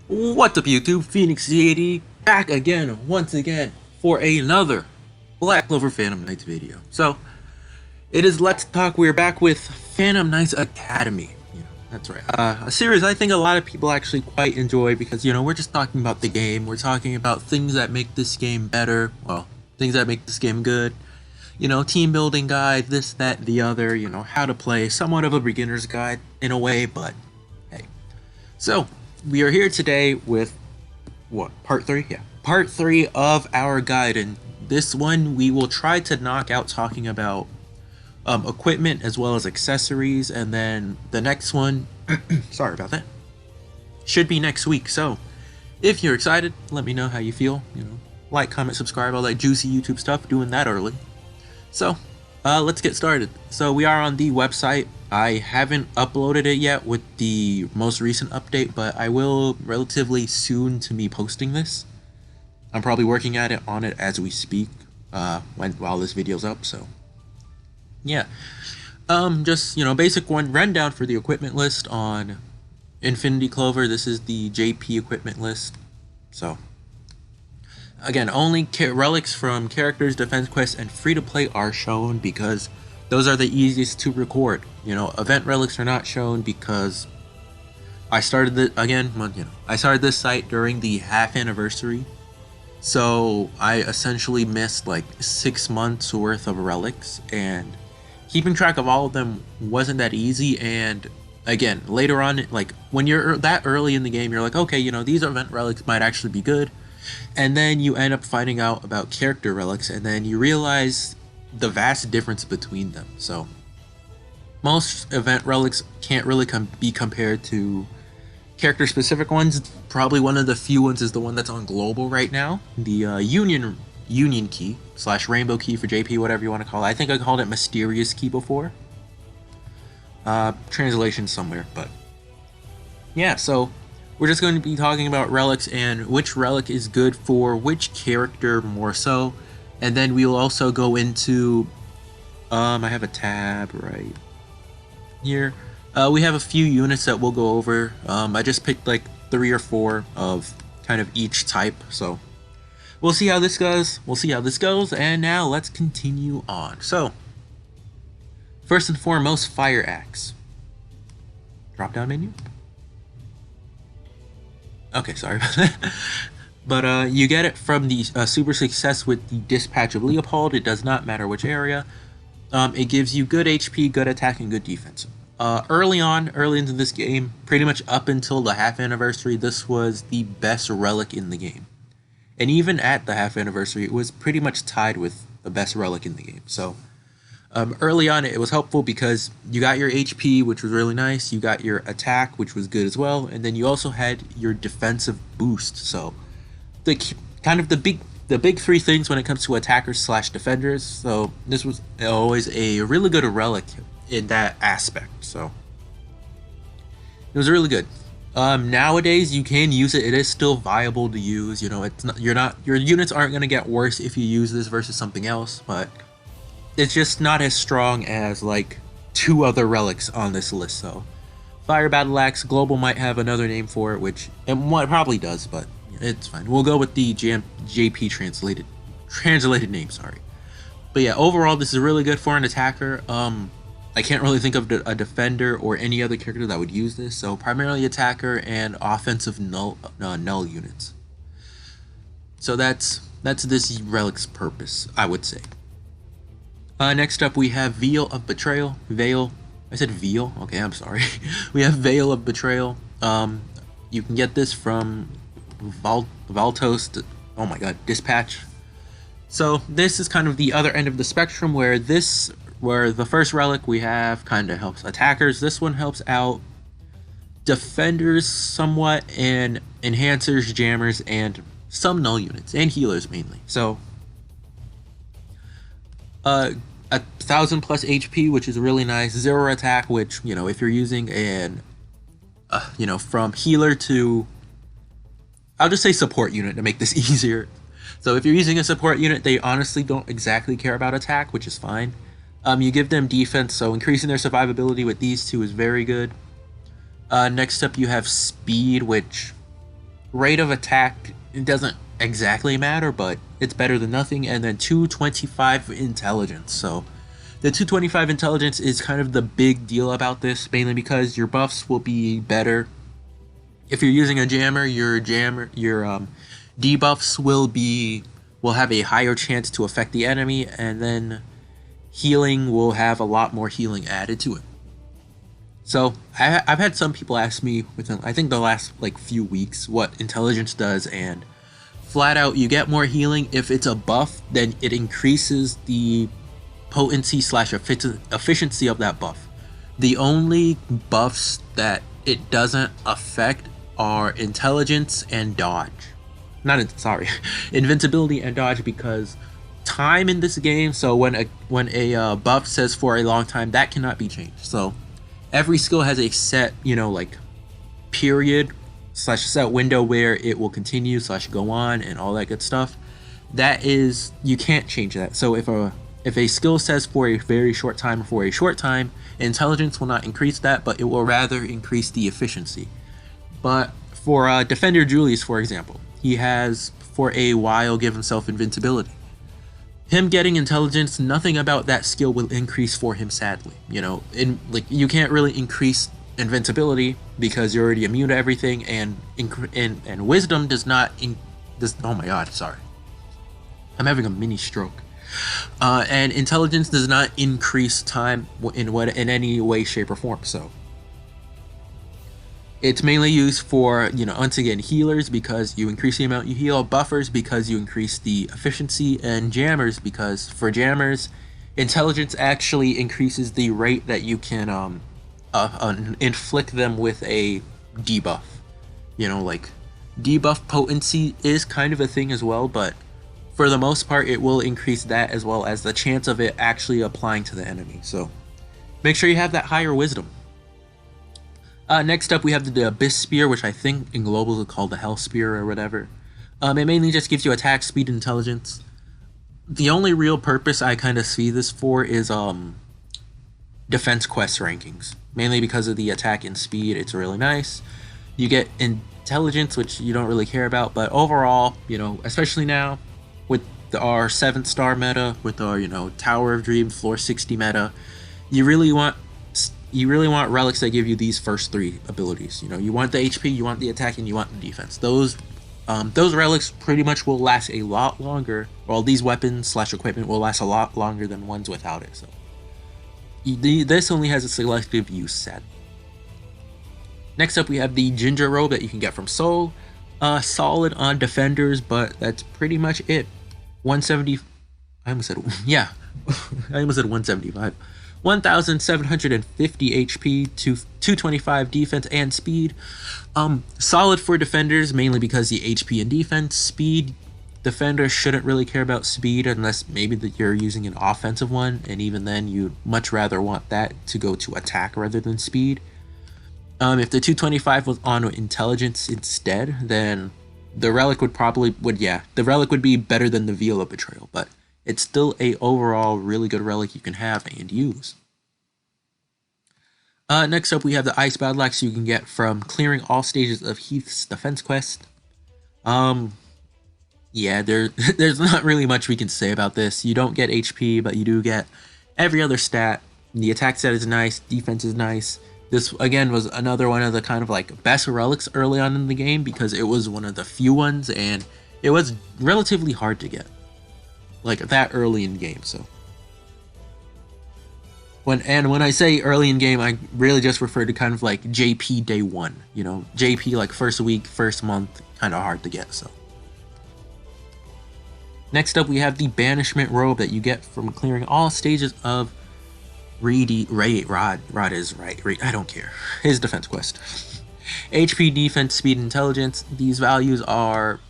What's up YouTube, Phoenix 80 back again, once again, for another Black Clover Phantom Knights video. So, it is Let's Talk, we're back with Phantom Knights Academy. That's right, a series I think a lot of people actually quite enjoy because, we're just talking about the game, we're talking about things that make this game better, well, things that make this game good. Team building guide, this, that, the other, how to play, somewhat of a beginner's guide in a way, but hey. So, we are here today with what, part 3? Yeah, part 3 of our guide, and this one we will try to knock out talking about equipment as well as accessories, and then the next one sorry about that, should be next week. So if you're excited, let me know how you feel. Like, comment, subscribe, all that juicy YouTube stuff, doing that early. So let's get started. So we are on the website. I haven't uploaded it yet with the most recent update, but I will relatively soon to me posting this. I'm probably working at it as we speak while this video's up. So yeah, just basic one rundown for the equipment list on Infinity Clover. This is the JP equipment list. So again, only relics from characters, defense quests, and free-to-play are shown because those are the easiest to record. Event relics are not shown because I started I started this site during the half anniversary, so I essentially missed like 6 months worth of relics, and keeping track of all of them wasn't that easy. And again, later on, like when you're that early in the game, you're like, okay, these event relics might actually be good. And then you end up finding out about character relics, and then you realize the vast difference between them. So most event relics can't really be compared to character specific ones. Probably one of the few ones is the one that's on global right now, the Union key / rainbow key for JP, whatever you want to call it. I think I called it mysterious key before. Translation somewhere, but yeah. So we're just going to be talking about relics and which relic is good for which character more so. And then we'll also go into, I have a tab right here. We have a few units that we'll go over. I just picked like 3 or 4 of kind of each type. So we'll see how this goes. And now let's continue on. So first and foremost, Fire Axe. Drop down menu. Okay, sorry about that. But you get it from the super success with the Dispatch of Leopold. It does not matter which area. It gives you good HP, good attack, and good defense. Early into this game, pretty much up until the half anniversary, this was the best relic in the game. And even at the half anniversary, it was pretty much tied with the best relic in the game. So early on, it was helpful because you got your HP, which was really nice. You got your attack, which was good as well, and then you also had your defensive boost. So the big 3 things when it comes to attackers / defenders. So this was always a really good relic in that aspect. So it was really good. Nowadays you can use it. It is still viable to use. It's not, your units aren't going to get worse if you use this versus something else, but it's just not as strong as like 2 other relics on this list. So Fire Battle Axe, global might have another name for it, which it probably does, but it's fine. We'll go with the JP translated name, sorry. But yeah, overall this is really good for an attacker. I can't really think of a defender or any other character that would use this, so primarily attacker and offensive null units. So that's this relic's purpose, I would say. Next up we have Veal of Betrayal. I said Veal? Okay, I'm sorry. We have Veal of Betrayal. You can get this from Valtos, oh my god, Dispatch. So this is kind of the other end of the spectrum, where the first relic we have kind of helps attackers. This one helps out defenders somewhat, and enhancers, jammers, and some null units, and healers mainly. So 1,000 plus HP, which is really nice. 0 attack, which, if you're using an from healer to, I'll just say support unit to make this easier. So if you're using a support unit, they honestly don't exactly care about attack, which is fine. You give them defense, so increasing their survivability with these 2 is very good. Next up you have speed, which rate of attack, it doesn't exactly matter, but it's better than nothing. And then 225 intelligence. So the 225 intelligence is kind of the big deal about this, mainly because your buffs will be better. If you're using a jammer, your debuffs will have a higher chance to affect the enemy, and then healing will have a lot more healing added to it. So I've had some people ask me within, I think, the last like few weeks what intelligence does, and flat out you get more healing. If it's a buff, then it increases the potency / efficiency of that buff. The only buffs that it doesn't affect are intelligence and dodge. Invincibility and dodge, because time in this game, so when a buff says for a long time, that cannot be changed. So every skill has a set, like period / set window where it will continue / go on and all that good stuff. That is, you can't change that. So if a skill says for a very short time or for a short time, intelligence will not increase that, but it will rather increase the efficiency. But for Defender Julius, for example, he has for a while given himself invincibility. Him getting intelligence, nothing about that skill will increase for him, sadly. You can't really increase invincibility because you're already immune to everything, and wisdom does not. Oh my god, sorry. I'm having a mini stroke. And intelligence does not increase time in any way, shape, or form. So it's mainly used for, once again, healers because you increase the amount you heal, buffers because you increase the efficiency, and jammers because for jammers, intelligence actually increases the rate that you can inflict them with a debuff. Like debuff potency is kind of a thing as well, but for the most part, it will increase that as well as the chance of it actually applying to the enemy. So make sure you have that higher wisdom. Next up, we have the Abyss Spear, which I think in globals is called the Hell Spear or whatever. It mainly just gives you attack, speed, and intelligence. The only real purpose I kind of see this for is defense quest rankings. Mainly because of the attack and speed, it's really nice. You get intelligence, which you don't really care about, but overall, especially now with our 7th star meta, with our Tower of Dream floor 60 meta, you really want relics that give you these first 3 abilities. You want the HP, you want the attack, and you want the defense. Those relics pretty much will last a lot longer. Well, these weapons / equipment will last a lot longer than ones without it. So this only has a selective use set. Next up, we have the Ginger Robe that you can get from Soul. Solid on defenders, but that's pretty much it. 170. I almost said 175. 1,750 HP to 225 defense and speed. Solid for defenders, mainly because the HP and defense. Speed, defenders shouldn't really care about speed unless maybe that you're using an offensive one, and even then you'd much rather want that to go to attack rather than speed. If the 225 was on intelligence instead, then the relic would be better than the Veal of Betrayal, but it's still a overall really good relic you can have and use. Next up, we have the Ice Badlax you can get from clearing all stages of Heath's defense quest. There's not really much we can say about this. You don't get HP, but you do get every other stat. The attack stat is nice, defense is nice. This, again, was another one of the kind of like best relics early on in the game because it was one of the few ones, and it was relatively hard to get. Like, that early in game, so. When I say early in game, I really just refer to kind of like JP day 1. JP like first week, first month, kind of hard to get, so. Next up, we have the Banishment Robe that you get from clearing all stages of Rod is right. I don't care. His defense quest. HP, defense, speed, intelligence. These values are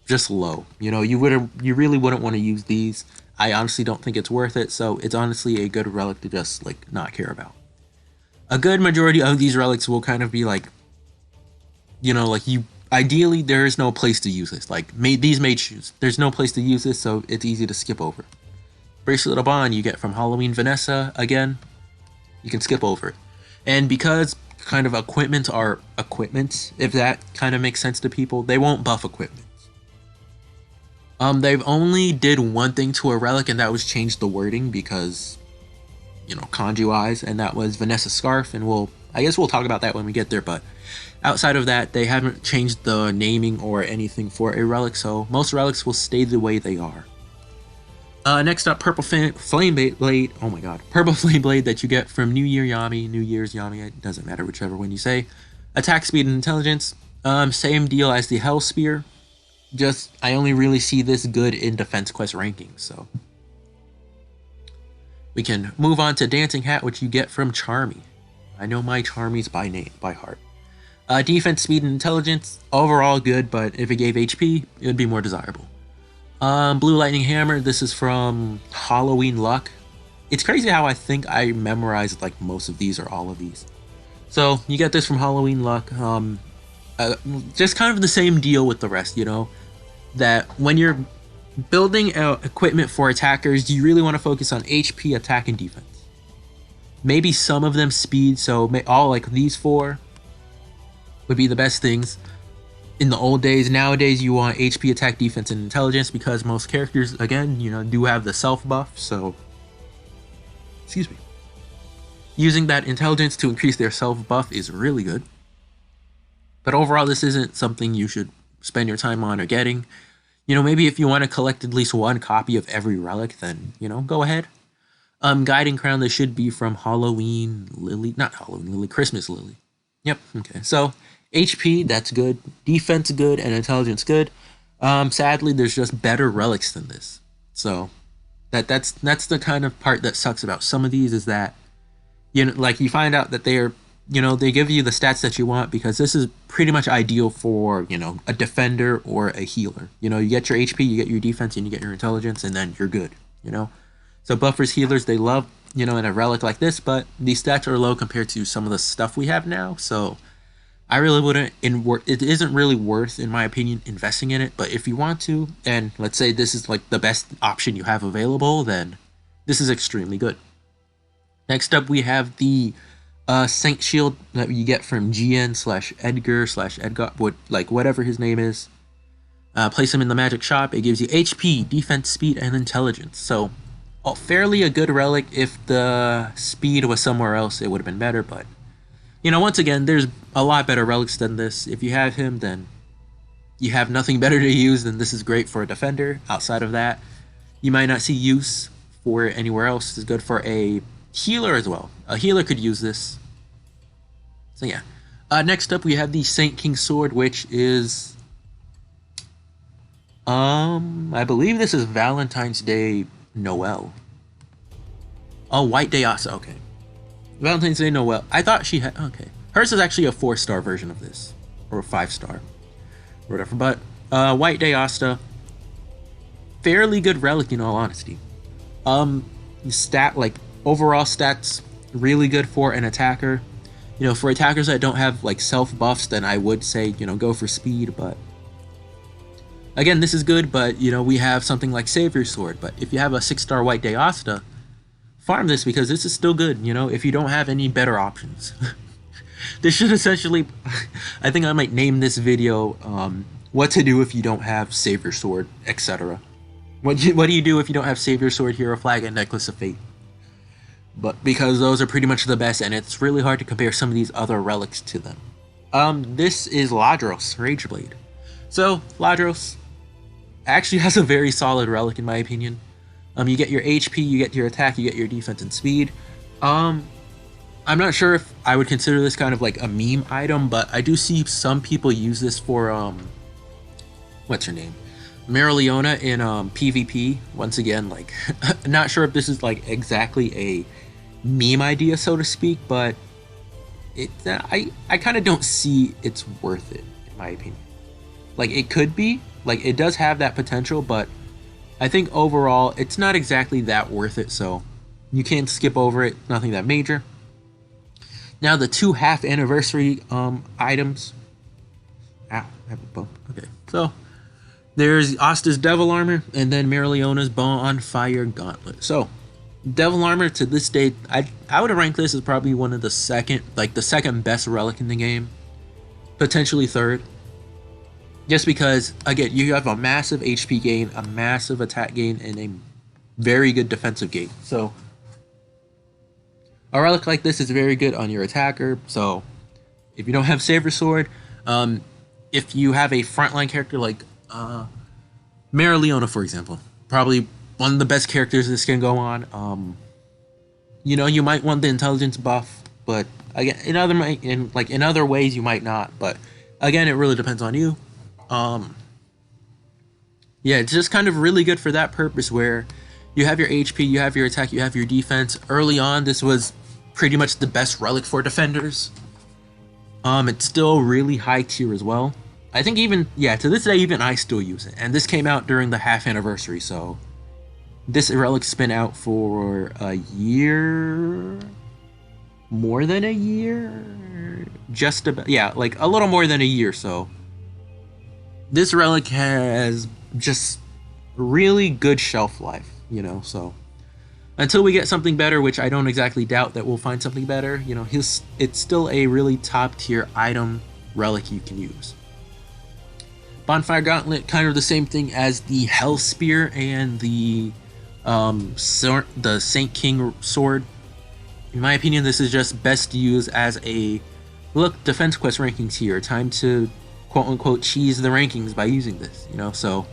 just low. You really wouldn't want to use these. I honestly don't think it's worth it. So it's honestly a good relic to just like not care about. A good majority of these relics will kind of be like, ideally there is no place to use this. Like these mage shoes, there's no place to use this, so it's easy to skip over. Bracelet of Bond you get from Halloween Vanessa, again, you can skip over it. And because kind of equipment are equipments, if that kind of makes sense to people. They won't buff equipment. They've only did one thing to a relic, and that was change the wording because, you know, kanji-wise, and that was Vanessa's Scarf, and I guess we'll talk about that when we get there, but outside of that, they haven't changed the naming or anything for a relic, so most relics will stay the way they are. Next up, Purple Flame Blade. Oh my god. Purple Flame Blade that you get from New Year's Yami, it doesn't matter whichever one you say. Attack speed and intelligence. Same deal as the Hell Spear. Just, I only really see this good in Defense Quest rankings, so. We can move on to Dancing Hat, which you get from Charmy. I know my Charmies by heart. Defense, speed, and intelligence. Overall good, but if it gave HP, it would be more desirable. Blue Lightning Hammer, this is from Halloween Luck. It's crazy how I think I memorized like most of these or all of these. So you get this from Halloween Luck. Just kind of the same deal with the rest, you know, that when you're building equipment for attackers, you really want to focus on HP, attack, and defense. Maybe some of them speed, so all like these four would be the best things. In the old days, nowadays you want HP, attack, defense, and intelligence because most characters, again, you know, do have the self buff, so excuse me. Using that intelligence to increase their self buff is really good. But overall, this isn't something you should spend your time on or getting. You know, maybe if you want to collect at least one copy of every relic, then, you know, go ahead. Guiding Crown, this should be from Halloween Lily, not Halloween Lily, Christmas Lily. Yep, okay, so HP, that's good, defense good, and intelligence good. Sadly, there's just better relics than this. So that's the kind of part that sucks about some of these, is that, you know, like you find out that they're, you know, they give you the stats that you want because this is pretty much ideal for, you know, a defender or a healer. You know, you get your HP, you get your defense, and you get your intelligence, and then you're good, you know. So buffers, healers, they love, you know, in a relic like this, but these stats are low compared to some of the stuff we have now, so I really wouldn't, it isn't really worth, in my opinion, investing in it. But if you want to, and let's say this is like the best option you have available, then this is extremely good. Next up, we have the Saint Shield that you get from GN/Edgar/Edgar, whatever his name is. Place him in the magic shop. It gives you HP, defense, speed, and intelligence. So, fairly a good relic. If the speed was somewhere else, it would have been better, but you know, once again, there's a lot better relics than this. If you have him, then you have nothing better to use, then this is great for a defender. Outside of that, you might not see use for it anywhere else. It's good for a healer as well. A healer could use this. So yeah. Next up, we have the Saint King Sword, which is, I believe this is Valentine's Day Noel. Oh, White Day Asa, okay. Valentine's Day Noel. I thought she had, okay. Hers is actually a 4-star version of this. Or a 5-star. Or whatever. But, White Day Asta. Fairly good relic, in all honesty. Overall stats, really good for an attacker. You know, for attackers that don't have, like, self-buffs, then I would say, you know, go for speed, but again, this is good, but, you know, we have something like Savior's Sword. But if you have a 6-star White Day Asta, farm this because this is still good, you know, if you don't have any better options. This should essentially, I think I might name this video, what to do if you don't have Savior Sword, etc. What do you do if you don't have Savior Sword, Hero Flag, and Necklace of Fate? But because those are pretty much the best, and it's really hard to compare some of these other relics to them. This is Lagross, Rageblade. So, Lagross actually has a very solid relic in my opinion. You get your HP, you get your attack, you get your defense and speed. I'm not sure if I would consider this kind of like a meme item, but I do see some people use this for, what's her name? Marileona in PvP. Once again, like, not sure if this is like exactly a meme idea, so to speak, but I kind of don't see it's worth it, in my opinion. Like, it could be, like, it does have that potential, but I think overall, it's not exactly that worth it, so you can't skip over it, nothing that major. Now, the 2 half anniversary items. Ow, I have a bump. Okay, so there's Asta's Devil Armor, and then Marileona's Bonfire Gauntlet. So, Devil Armor to this day, I would rank this as probably one of the second best relic in the game, potentially third. Just because, again, you have a massive HP gain, a massive attack gain, and a very good defensive gain. So a relic like this is very good on your attacker. So if you don't have Saber Sword, if you have a frontline character like Mara Leona, for example, probably one of the best characters this can go on. You know, you might want the intelligence buff, but again, in other ways you might not. But again, it really depends on you. Yeah, it's just kind of really good for that purpose where you have your HP, you have your attack, you have your defense. Early on, this was pretty much the best relic for defenders. It's still really high tier as well. I think even, yeah, to this day, even I still use it. And this came out during the half anniversary, so this relic's been out for a year, more than a year, just about, yeah, like a little more than a year. So this relic has just really good shelf life, you know. So until we get something better, which I don't exactly doubt that we'll find something better, you know, it's still a really top tier item relic you can use. Bonfire Gauntlet, kind of the same thing as the Hell Spear and the Saint King Sword. In my opinion, this is just best to use as a look. Defense quest rankings here. Time to quote unquote cheese the rankings by using this. You know, so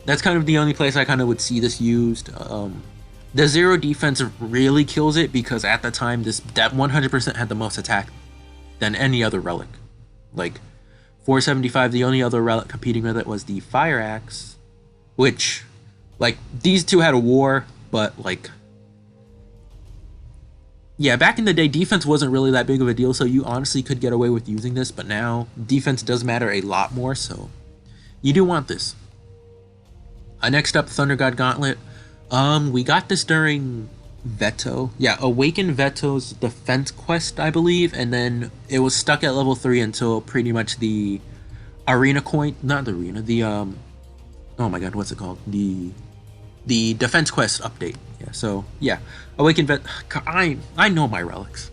that's kind of the only place I kind of would see this used. The 0 defense really kills it because at the time that 100% had the most attack than any other relic. Like 475, the only other relic competing with it was the Fire Axe, which, like, these two had a war, but like, yeah, back in the day, defense wasn't really that big of a deal, so you honestly could get away with using this, but now defense does matter a lot more, so you do want this. Next up, Thunder God Gauntlet. We got this during Veto. Yeah, Awaken Veto's defense quest, I believe, and then it was stuck at level 3 until pretty much the arena coin, not the arena, the oh my god, what's it called? The defense quest update. Yeah, so yeah, Awaken Vet. I know my relics.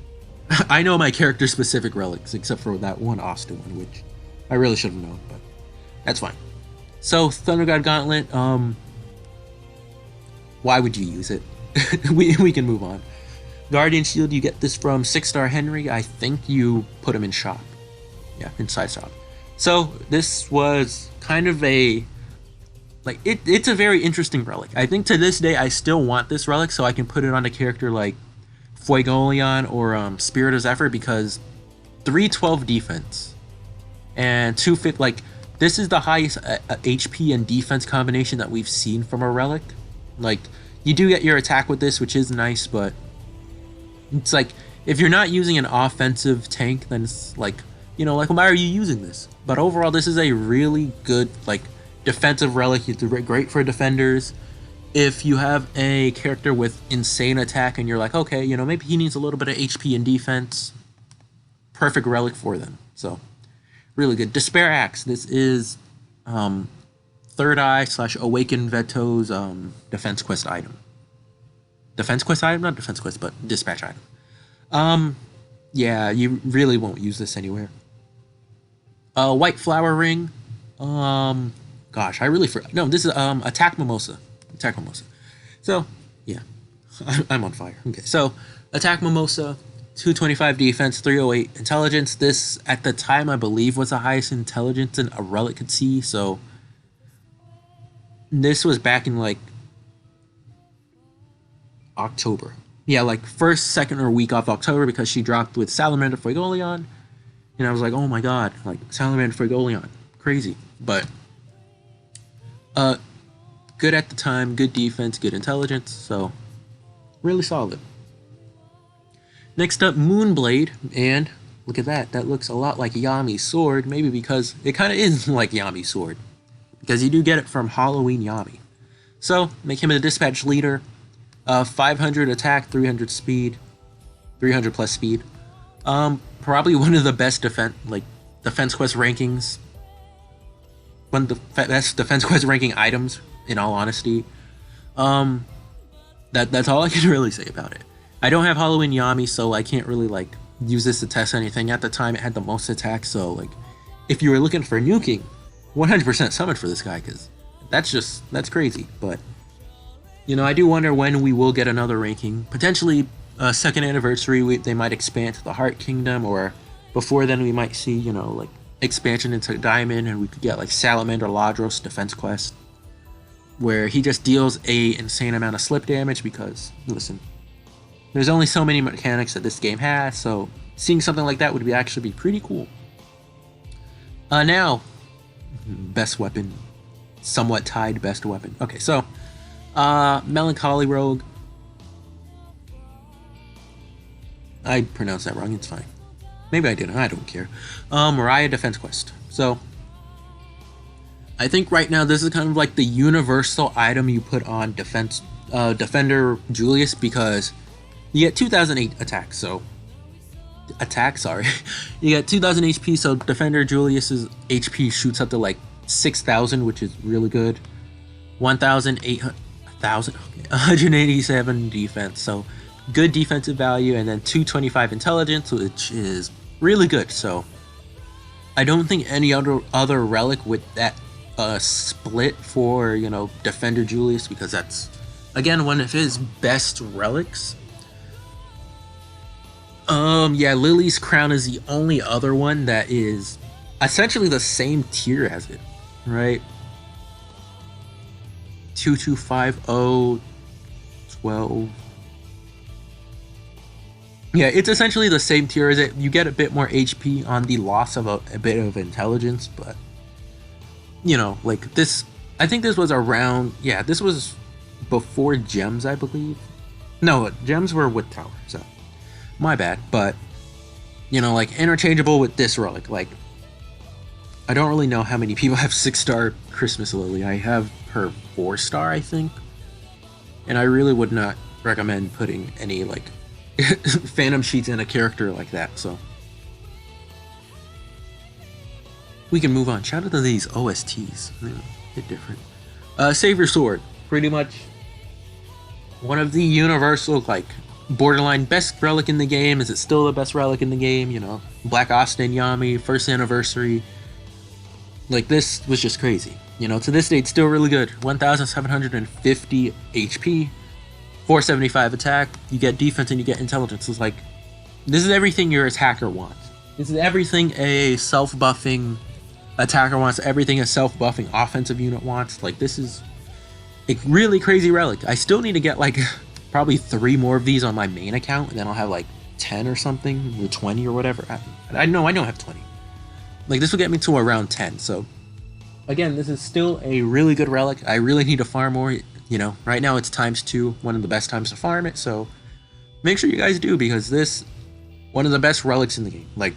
I know my character specific relics, except for that one Austin one, which I really should have known, but that's fine. So Thunder God Gauntlet. Why would you use it? we can move on. Guardian Shield, you get this from 6-star Henry. I think you put him in shop. Yeah, inside shop. So this was kind of a, like, it's a very interesting relic. I think to this day I still want this relic so I can put it on a character like Fuegoleon or Spirit of Zephyr, because 312 defense and 250, like, this is the highest HP and defense combination that we've seen from a relic. Like, you do get your attack with this, which is nice, but it's like, if you're not using an offensive tank, then it's like, you know, like, why are you using this? But overall, this is a really good, like, defensive relic. It's great for defenders. If you have a character with insane attack and you're like, okay, you know, maybe he needs a little bit of HP and defense, perfect relic for them. So, really good. Despair Axe. This is Third Eye / Awaken Veto's defense quest item. Defense quest item? Not defense quest, but dispatch item. Yeah, you really won't use this anywhere. White Flower Ring. Gosh, I really forgot. No, this is Attack Mimosa. Attack Mimosa. So, yeah. I'm on fire. Okay, so Attack Mimosa, 225 defense, 308 intelligence. This, at the time, I believe, was the highest intelligence a relic could see, so this was back in, like, October. Yeah, like, first, second, or week of October, because she dropped with Salamander Fuegoleon, and I was like, oh my god, like, Salamander Fuegoleon. Crazy. But, good at the time, good defense, good intelligence, so really solid. Next up, Moonblade, and look at that. That looks a lot like Yami's sword, maybe because it kind of is like Yami's sword, because you do get it from Halloween Yami. So, make him a dispatch leader, 500 attack, 300 speed, 300 plus speed. Probably one of the best defense quest rankings, one of the best defense quest ranking items, in all honesty. That's all I can really say about it. I don't have Halloween Yami, so I can't really like use this to test anything. At the time, it had the most attacks, so like if you were looking for nuking, 100% summon for this guy, because that's crazy. But you know, I do wonder when we will get another ranking. Potentially, second anniversary, they might expand to the Heart Kingdom, or before then we might see, you know, like expansion into Diamond, and we could get like Salamander Lagross defense quest, where he just deals a insane amount of slip damage. Because listen, there's only so many mechanics that this game has, so seeing something like that would actually be pretty cool. Now, best weapon, somewhat tied best weapon. Okay, so Melancholy Rogue. I pronounced that wrong, it's fine. Maybe I didn't, I don't care. Mariah defense quest. So I think right now this is kind of like the universal item you put on Defender Julius, because you get 2008 attack, so you get 2000 HP, so Defender Julius's HP shoots up to like 6,000, which is really good. 187 defense, so good defensive value, and then 225 intelligence, which is really good. So I don't think any other relic with that split for, you know, Defender Julius, because that's again one of his best relics. Yeah, Lily's Crown is the only other one that is essentially the same tier as it, right? 2250 12. Yeah, it's essentially the same tier as it. You get a bit more HP on the loss of a bit of intelligence, but you know, like this, I think this was around, yeah, this was before gems, I believe. No, gems were with tower, so my bad. But you know, like interchangeable with this relic. Like I don't really know how many people have 6-star Christmas Lily. I have her 4-star, I think, and I really would not recommend putting any like phantom sheets in a character like that. So we can move on. Shout out to these OSTs, they're a bit different. Save Your Sword, pretty much one of the universal, like, borderline best relic in the game. Is it still the best relic in the game? You know, Black Austin Yami, first anniversary. Like, this was just crazy. You know, to this day, it's still really good. 1,750 HP, 475 attack. You get defense and you get intelligence. It's like, this is everything your attacker wants. This is everything a self-buffing attacker wants. Everything a self-buffing offensive unit wants. Like, this is a really crazy relic. I still need to get, like, probably 3 more of these on my main account, and then I'll have, like, 10 or something, or 20 or whatever. I know I don't have 20. Like, this will get me to around 10, so again, this is still a really good relic. I really need to farm more. You know, right now it's ×2, one of the best times to farm it, so make sure you guys do, because this, one of the best relics in the game. Like,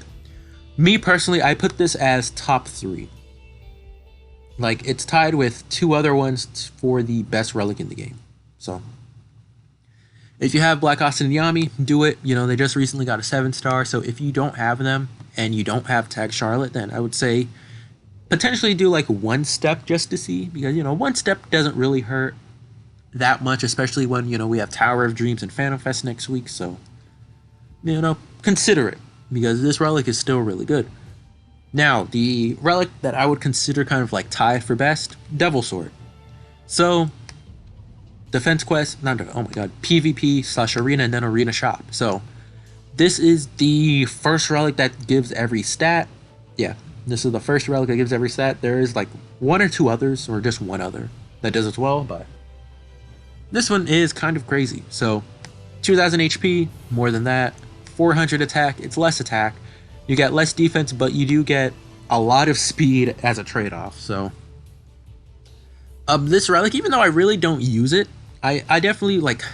me personally, I put this as top 3. Like, it's tied with 2 other ones for the best relic in the game. So if you have Black Austin and Yami, do it. You know, they just recently got a 7-star, so if you don't have them and you don't have Tag Charlotte, then I would say potentially do like 1 step just to see, because, you know, 1 step doesn't really hurt that much, especially when, you know, we have Tower of Dreams and Phantom Fest next week. So, you know, consider it, because this relic is still really good. Now, the relic that I would consider kind of like tied for best, Devil Sword. So, defense quest, oh my god, PvP/arena, and then arena shop. So this is the first relic that gives every stat. Yeah, this is the first relic that gives every stat. There is like 1 or 2 others, or just 1 other that does as well, but this one is kind of crazy. So 2000 HP, more than that, 400 attack. It's less attack, you get less defense, but you do get a lot of speed as a trade-off. So this relic, even though I really don't use it, I definitely, like,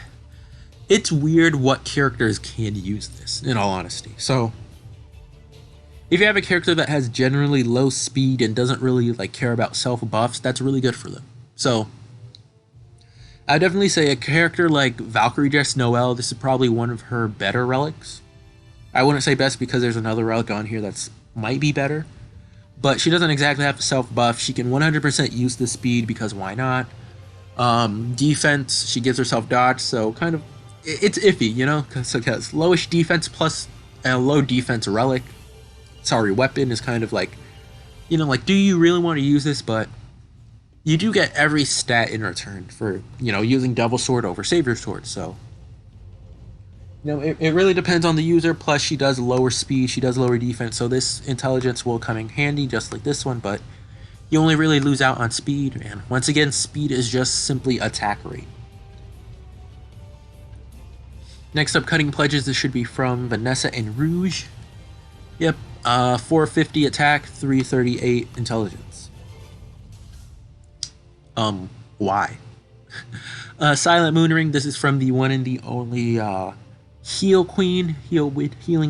it's weird what characters can use this, in all honesty. So if you have a character that has generally low speed and doesn't really, like, care about self buffs, that's really good for them. So I definitely say a character like Valkyrie Jess Noel, this is probably one of her better relics. I wouldn't say best, because there's another relic on here that's might be better, but she doesn't exactly have to self buff. She can 100% use the speed, because why not? Defense, she gives herself dodge, so kind of it's iffy, you know, because lowish defense plus a low defense relic, sorry, weapon is kind of like, you know, like, do you really want to use this? But you do get every stat in return for, you know, using Devil Sword over Savior Sword, so, you know, it really depends on the user. Plus, she does lower speed, she does lower defense, so this intelligence will come in handy just like this one, but you only really lose out on speed, and once again, speed is just simply attack rate. Next up, Cutting Pledges. This should be from Vanessa and Rouge. Yep, 450 attack, 338 intelligence. Why? Silent Moon Ring. This is from the one and the only Healing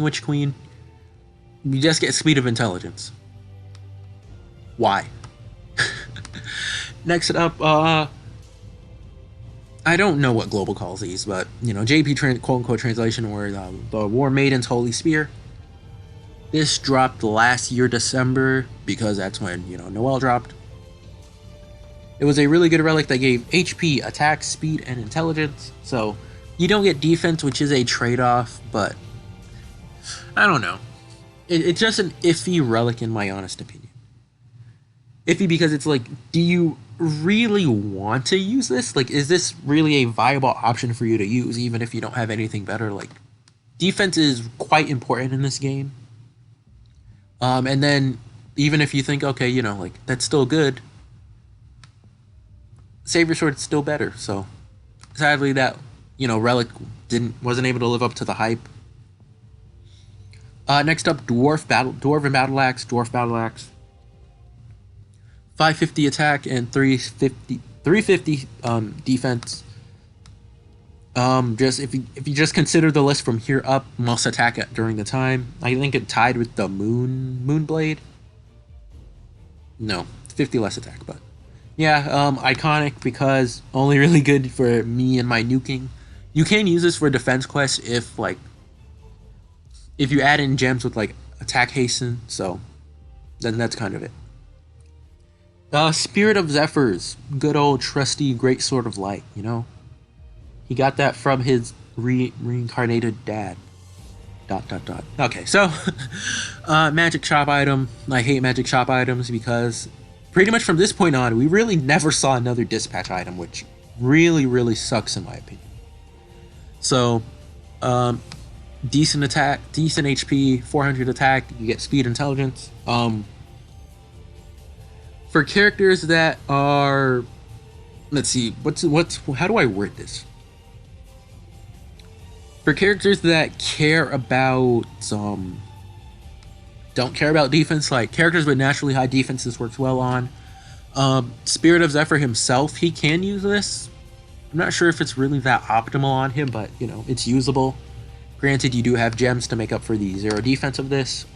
Witch Queen. You just get speed of intelligence. Why? Next up, I don't know what Global calls these, but, you know, JP quote-unquote translation, were the War Maiden's Holy Spear. This dropped last year, December, because that's when, you know, Noelle dropped. It was a really good relic that gave HP, attack, speed, and intelligence, so you don't get defense, which is a trade-off, but I don't know. It's just an iffy relic in my honest opinion. Iffy because it's like, do you really want to use this? Like, is this really a viable option for you to use, even if you don't have anything better? Like, defense is quite important in this game. And then, even if you think, okay, you know, like, that's still good, Savior Sword's still better, so sadly that, you know, relic wasn't able to live up to the hype. Next up, Dwarf Battle Axe. 550 attack and 350 defense. Just if you just consider the list from here up, must attack during the time. I think it tied with the Moonblade. No, 50 less attack, but yeah, iconic because only really good for me and my nuking. You can use this for defense quests if you add in gems with like attack hasten, so then that's kind of it. Spirit of Zephyrs, good old trusty great sword of light, you know? He got that from his reincarnated dad. ... Okay, so, magic shop item. I hate magic shop items because pretty much from this point on, we really never saw another dispatch item, which really, really sucks in my opinion. So, decent attack, decent HP, 400 attack, you get speed, intelligence. For characters that are, let's see, how do I word this? For characters that care about, don't care about defense, like characters with naturally high defense, this works well on. Spirit of Zephyr himself, he can use this. I'm not sure if it's really that optimal on him, but, you know, it's usable. Granted, you do have gems to make up for the 0 defense of this.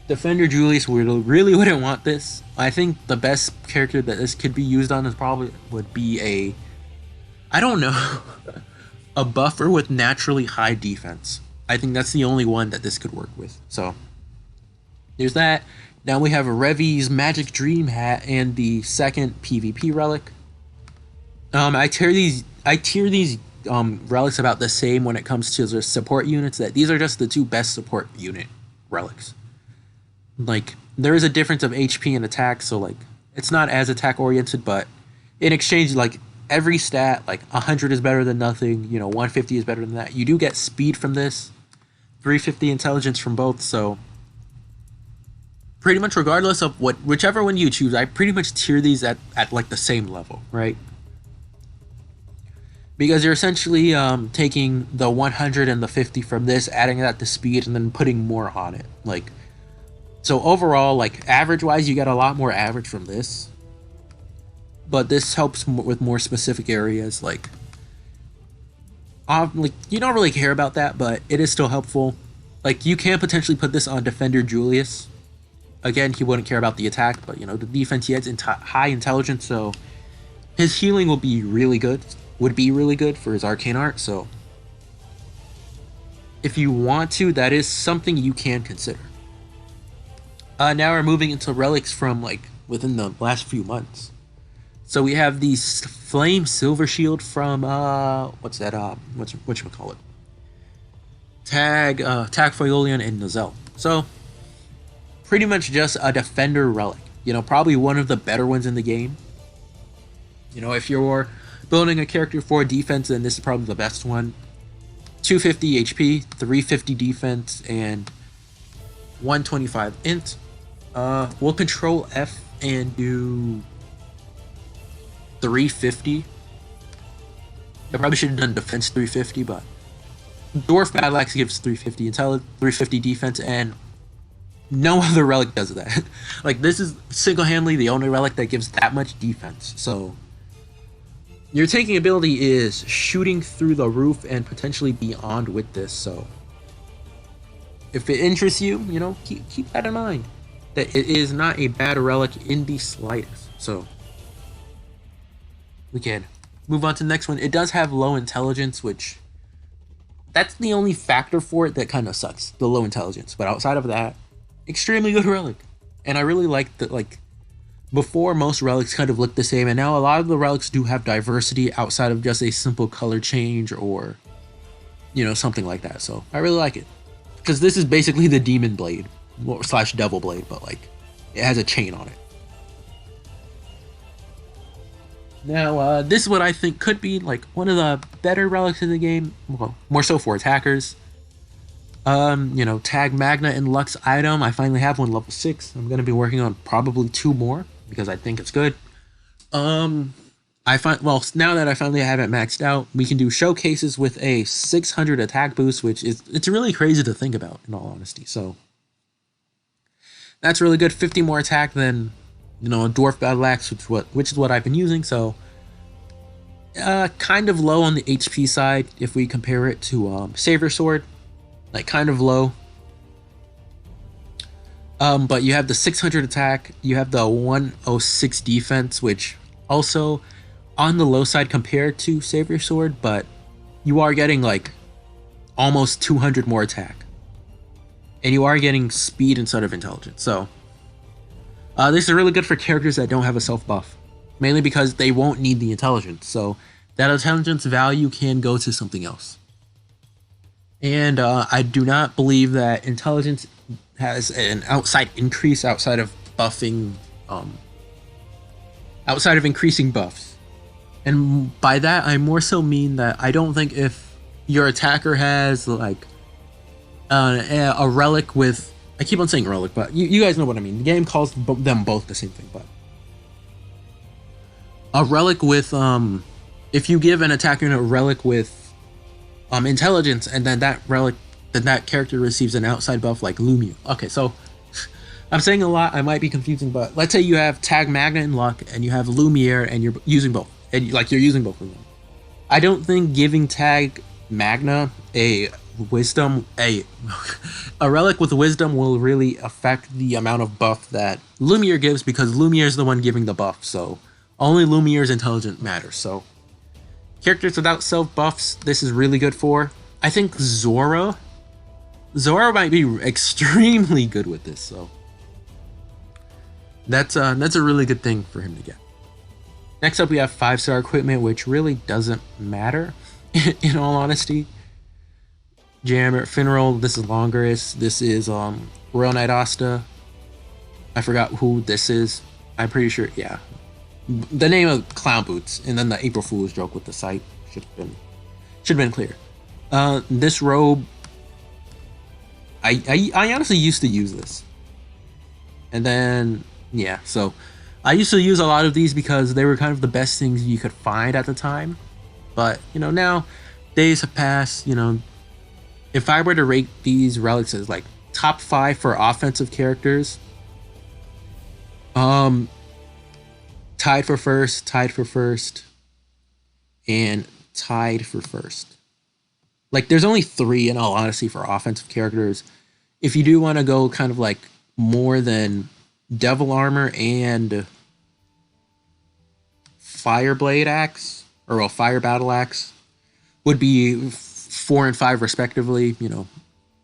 Defender Julius really wouldn't want this. I think the best character that this could be used on would be I don't know, a buffer with naturally high defense. I think that's the only one that this could work with. So, there's that. Now we have Revi's Magic Dream Hat and the second PvP relic. I tier these relics about the same when it comes to the support units. That these are just the two best support unit relics. Like, there is a difference of HP and attack, so like it's not as attack oriented, but in exchange, like every stat, like 100 is better than nothing, you know, 150 is better than that. You do get speed from this, 350 intelligence from both, so pretty much regardless of whichever one you choose, I pretty much tier these at like the same level, right? Because you're essentially taking the 100 and the 50 from this, adding that to speed, and then putting more on it. Like, so overall, like average-wise, you get a lot more average from this. But this helps with more specific areas, like you don't really care about that, but it is still helpful. Like, you can potentially put this on Defender Julius. Again, he wouldn't care about the attack, but, you know, the defense, he has high intelligence, so his healing would be really good for his arcane art, so if you want to, that is something you can consider. Now we're moving into relics from, like, within the last few months. So we have the Flame Silver Shield from what's that? Whatchamacallit? Tag Foyolian and Nozel. So pretty much just a defender relic. You know, probably one of the better ones in the game. You know, if you're building a character for defense, then this is probably the best one. 250 HP, 350 defense, and 125 int. We'll control F and do 350. I probably should have done defense 350, but Dwarf Battle Axe gives 350 intelligence, 350 defense, and no other relic does that. Like, this is single-handedly the only relic that gives that much defense. So your tanking ability is shooting through the roof and potentially beyond with this. So if it interests you, you know, keep that in mind, that it is not a bad relic in the slightest. So we can move on to the next one. It does have low intelligence, which that's the only factor for it that kind of sucks, the low intelligence. But outside of that, extremely good relic. And I really like that. Like, before, most relics kind of look the same, and now a lot of the relics do have diversity outside of just a simple color change or, you know, something like that. So I really like it, because this is basically the Demon Blade / Devil Blade, but like it has a chain on it. Now, this is what I think could be like one of the better relics in the game. Well, more so for attackers. You know, Tag Magna and Lux item. I finally have one, level 6. I'm gonna be working on probably 2 more because I think it's good. Now that I finally have it maxed out, we can do showcases with a 600 attack boost, which is, it's really crazy to think about, in all honesty. So that's really good. 50 more attack than, you know, a Dwarf Battle Axe, which is what I've been using. So kind of low on the HP side if we compare it to Savior Sword, like kind of low. But you have the 600 attack, you have the 106 defense, which also on the low side compared to Savior Sword, but you are getting like almost 200 more attack, and you are getting speed instead of intelligence. So this is really good for characters that don't have a self buff, mainly because they won't need the intelligence. So that intelligence value can go to something else. And I do not believe that intelligence has an outside increase outside of buffing, outside of increasing buffs. And by that, I more so mean that I don't think if your attacker has like a relic with, I keep on saying relic, but you guys know what I mean. The game calls them both the same thing, but a relic with, if you give an attacker a relic with intelligence, and then that character receives an outside buff like Lumia. Okay, so I'm saying a lot, I might be confusing, but let's say you have Tag Magna and Luck, and you have Lumiere, and you're using both, and you're using both of them. I don't think giving Tag Magna a wisdom, a relic with wisdom will really affect the amount of buff that Lumiere gives, because Lumiere is the one giving the buff, so only Lumiere's intelligence matters. So characters without self buffs, this is really good for. I think Zora might be extremely good with this, so that's a really good thing for him to get. Next up, we have 5-star equipment, which really doesn't matter, in all honesty. Jammer, Finral, this is Longaris, this is Royal Knight Asta. I forgot who this is. I'm pretty sure, yeah. The name of Clown Boots, and then the April Fool's joke with the site should have been clear. This robe, I honestly used to use this, and then yeah, so I used to use a lot of these because they were kind of the best things you could find at the time. But you know, now days have passed. You know, if I were to rate these relics as like top 5 for offensive characters, tied for first, and tied for first. Like, there's only 3 in all honesty for offensive characters. If you do want to go kind of like more than Devil Armor and Fire Blade Axe, or a Fire Battle Axe, would be 4 and 5 respectively. You know,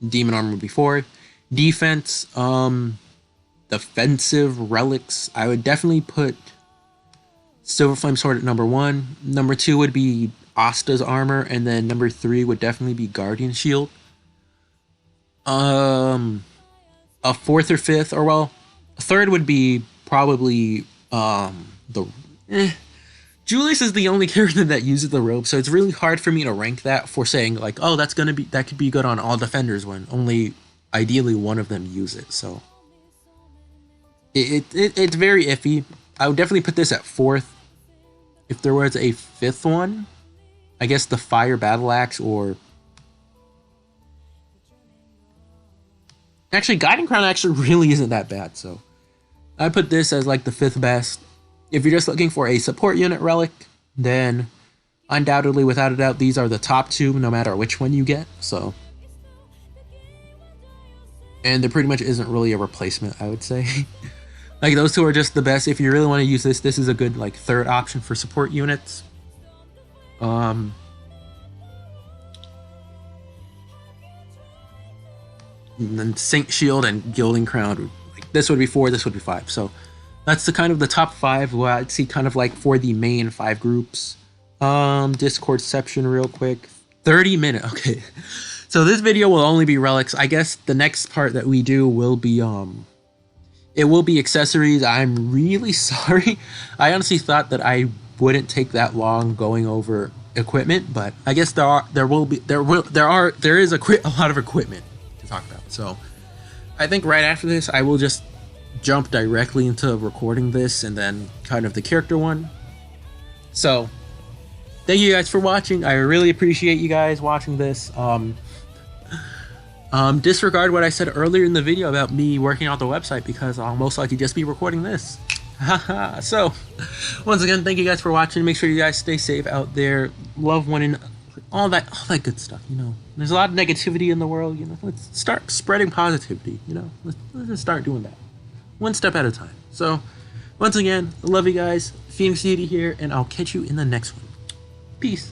Demon Armor would be 4. Defense, defensive relics, I would definitely put Silver Flame Sword at number 1. Number 2 would be Asta's armor, and then number 3 would definitely be Guardian Shield. A 4th or 5th, or well, a 3rd would be probably Julius is the only character that uses the robe, so it's really hard for me to rank that for saying like, oh, that could be good on all defenders when only ideally one of them use it. So it's very iffy. I would definitely put this at 4th. If there was a 5th one, I guess the Fire Battle Axe, or actually Guiding Crown actually really isn't that bad, so I put this as like the 5th best. If you're just looking for a support unit relic, then undoubtedly, without a doubt, these are the top 2 no matter which one you get. So, and there pretty much isn't really a replacement, I would say. Like, those 2 are just the best. If you really want to use this, this is a good like 3rd option for support units. And then Saint Shield and Gilding Crown, like, this would be 4, this would be 5. So that's the kind of the top 5 what I'd see kind of like for the main 5 groups. Discord section real quick. 30 minutes. Okay. So this video will only be relics. I guess the next part that we do will be it will be accessories. I'm really sorry. I honestly thought that I wouldn't take that long going over equipment, but I guess there is a lot of equipment to talk about. So I think right after this I will just jump directly into recording this and then kind of the character one. So thank you guys for watching. I really appreciate you guys watching this. Disregard what I said earlier in the video about me working out the website, because I'll most likely just be recording this. So once again, thank you guys for watching. Make sure you guys stay safe out there, love one and all that good stuff. You know, there's a lot of negativity in the world. You know, let's start spreading positivity. You know, let's just start doing that one step at a time. So once again, I love you guys. Phoenix City here, and I'll catch you in the next one. Peace.